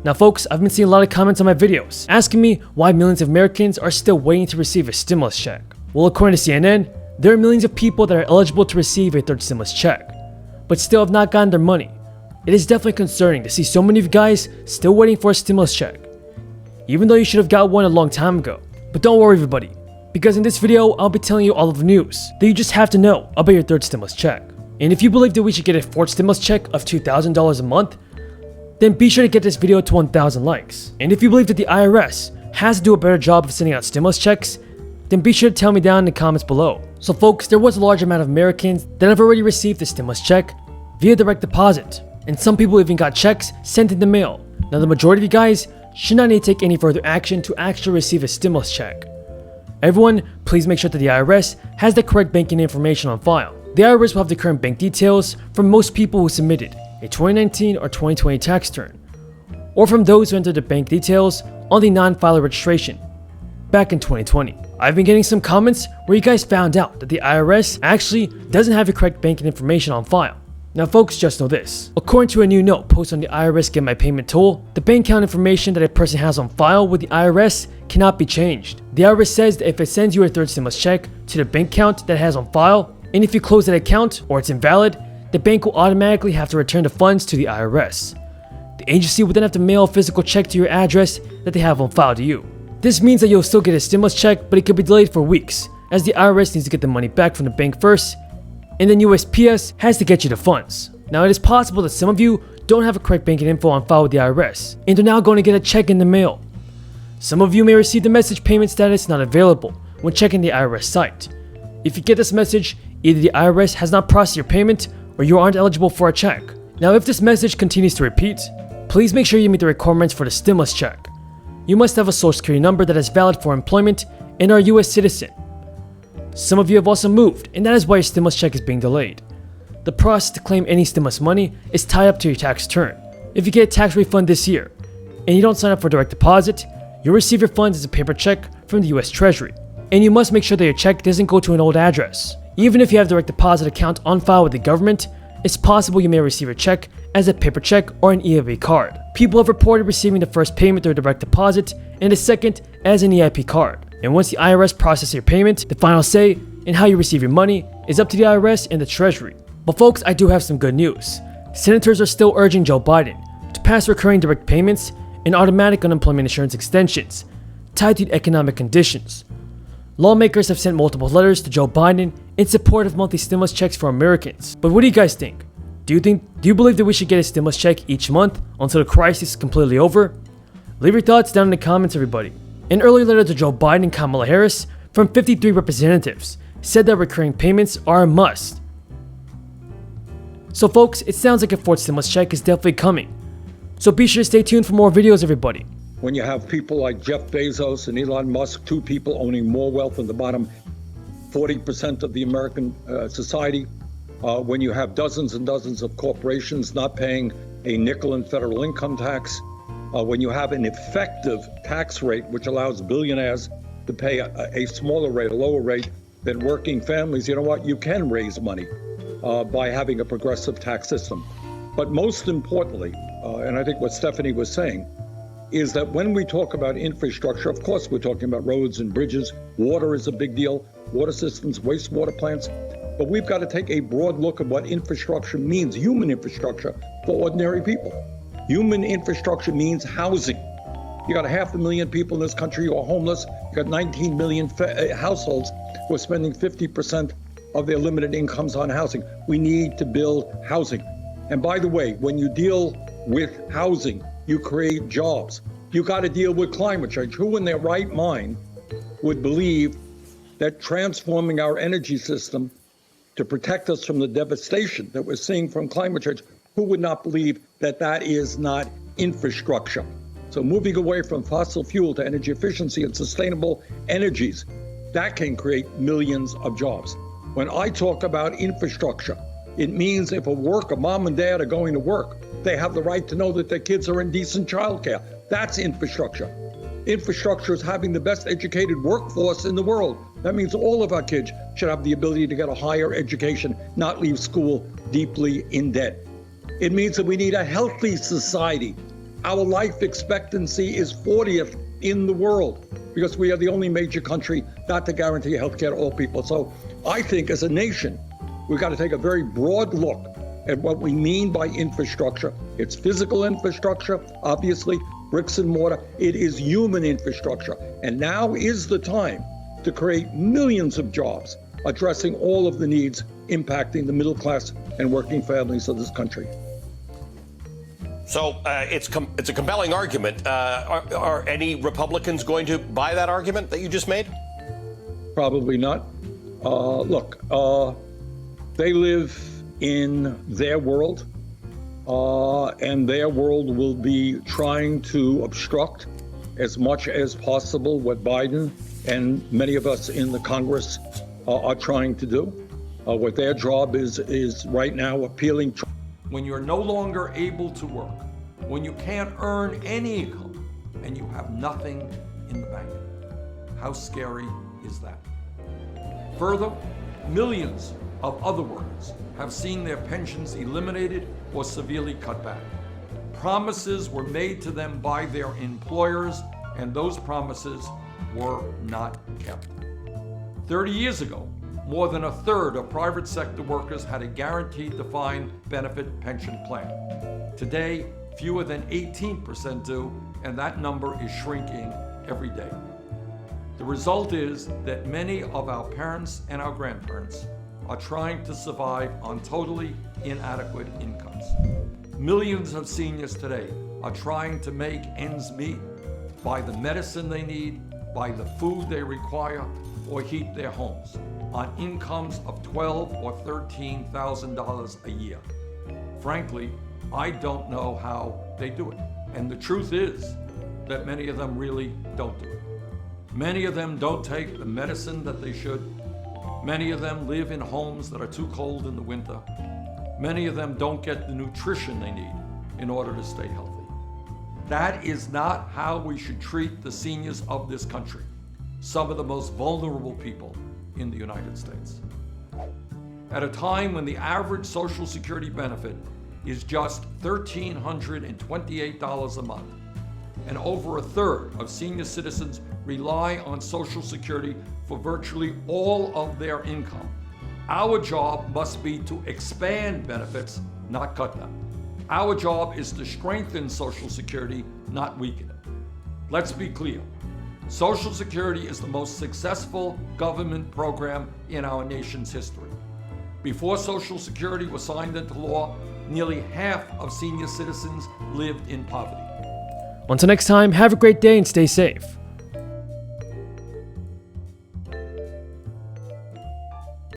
Now folks, I've been seeing a lot of comments on my videos asking me why millions of Americans are still waiting to receive a stimulus check. Well, according to CNN, there are millions of people that are eligible to receive a third stimulus check, but still have not gotten their money. It is definitely concerning to see so many of you guys still waiting for a stimulus check, even though you should have got one a long time ago. But don't worry everybody, because in this video, I'll be telling you all of the news that you just have to know about your third stimulus check. And if you believe that we should get a fourth stimulus check of $2,000 a month, then be sure to get this video to 1,000 likes. And if you believe that the IRS has to do a better job of sending out stimulus checks, then be sure to tell me down in the comments below. So folks, there was a large amount of Americans that have already received the stimulus check via direct deposit, and some people even got checks sent in the mail. Now the majority of you guys should not need to take any further action to actually receive a stimulus check. Everyone, please make sure that the IRS has the correct banking information on file. The IRS will have the current bank details from most people who submitted a 2019 or 2020 tax return, or from those who entered the bank details on the non-filer registration back in 2020. I've been getting some comments where you guys found out that the IRS actually doesn't have the correct banking information on file. Now folks, just know this. According to a new note posted on the IRS Get My Payment tool, the bank account information that a person has on file with the IRS cannot be changed. The IRS says that if it sends you a third stimulus check to the bank account that it has on file, and if you close that account or it's invalid, the bank will automatically have to return the funds to the IRS. The agency will then have to mail a physical check to your address that they have on file to you. This means that you'll still get a stimulus check, but it could be delayed for weeks, as the IRS needs to get the money back from the bank first, and then USPS has to get you the funds. Now it is possible that some of you don't have a correct banking info on file with the IRS, and are now going to get a check in the mail. Some of you may receive the message payment status not available when checking the IRS site. If you get this message, either the IRS has not processed your payment or you aren't eligible for a check. Now if this message continues to repeat, please make sure you meet the requirements for the stimulus check. You must have a social security number that is valid for employment and are a US citizen. Some of you have also moved, and that is why your stimulus check is being delayed. The process to claim any stimulus money is tied up to your tax return. If you get a tax refund this year and you don't sign up for direct deposit, you'll receive your funds as a paper check from the US Treasury. And you must make sure that your check doesn't go to an old address. Even if you have a direct deposit account on file with the government, it's possible you may receive a check as a paper check or an EIP card. People have reported receiving the first payment through direct deposit and the second as an EIP card. And once the IRS processes your payment, the final say in how you receive your money is up to the IRS and the Treasury. But folks, I do have some good news. Senators are still urging Joe Biden to pass recurring direct payments and automatic unemployment insurance extensions tied to economic conditions. Lawmakers have sent multiple letters to Joe Biden in support of monthly stimulus checks for Americans. But what do you guys think? Do you believe that we should get a stimulus check each month until the crisis is completely over? Leave your thoughts down in the comments, everybody. An earlier letter to Joe Biden and Kamala Harris from 53 representatives said that recurring payments are a must. So folks, it sounds like a fourth stimulus check is definitely coming. So be sure to stay tuned for more videos, everybody. When you have people like Jeff Bezos and Elon Musk, two people owning more wealth than the bottom 40% of the American society, when you have dozens and dozens of corporations not paying a nickel in federal income tax, when you have an effective tax rate which allows billionaires to pay a smaller rate, a lower rate than working families, you know what? You can raise money by having a progressive tax system. But most importantly, and I think what Stephanie was saying, is that when we talk about infrastructure, of course we're talking about roads and bridges, water is a big deal, water systems, wastewater plants, but we've got to take a broad look at what infrastructure means, human infrastructure for ordinary people. Human infrastructure means housing. You got 500,000 people in this country who are homeless, you got 19 million households who are spending 50% of their limited incomes on housing. We need to build housing. And by the way, when you deal with housing, you create jobs. You got to deal with climate change. Who in their right mind would believe that transforming our energy system to protect us from the devastation that we're seeing from climate change, who would not believe that that is not infrastructure? So moving away from fossil fuel to energy efficiency and sustainable energies, that can create millions of jobs. When I talk about infrastructure, it means if a mom and dad are going to work, they have the right to know that their kids are in decent childcare. That's infrastructure. Infrastructure is having the best educated workforce in the world. That means all of our kids should have the ability to get a higher education, not leave school deeply in debt. It means that we need a healthy society Our life expectancy is 40th in the world because we are the only major country not to guarantee health care to all people. So I think as a nation, we've got to take a very broad look at what we mean by infrastructure. It's physical infrastructure, obviously, bricks and mortar. It is human infrastructure. And now is the time to create millions of jobs, addressing all of the needs impacting the middle class and working families of this country. So it's a compelling argument. Are any Republicans going to buy that argument that you just made? Probably not. Look, they live in their world, and their world will be trying to obstruct as much as possible what Biden and many of us in the Congress are trying to do. What their job is right now appealing to. When you're no longer able to work, when you can't earn any income, and you have nothing in the bank. How scary is that? Further, millions of other workers have seen their pensions eliminated or severely cut back. Promises were made to them by their employers, and those promises were not kept. 30 years ago, more than a third of private sector workers had a guaranteed defined benefit pension plan. Today, fewer than 18% do, and that number is shrinking every day. The result is that many of our parents and our grandparents are trying to survive on totally inadequate incomes. Millions of seniors today are trying to make ends meet, buy the medicine they need, buy the food they require, or heat their homes on incomes of $12,000 or $13,000 a year. Frankly, I don't know how they do it. And the truth is that many of them really don't do it. Many of them don't take the medicine that they should. Many of them live in homes that are too cold in the winter. Many of them don't get the nutrition they need in order to stay healthy. That is not how we should treat the seniors of this country, some of the most vulnerable people in the United States. At a time when the average Social Security benefit is just $1,328 a month, and over a third of senior citizens rely on Social Security for virtually all of their income, our job must be to expand benefits, not cut them. Our job is to strengthen Social Security, not weaken it. Let's be clear. Social Security is the most successful government program in our nation's history. Before Social Security was signed into law, nearly half of senior citizens lived in poverty. Until next time, have a great day and stay safe.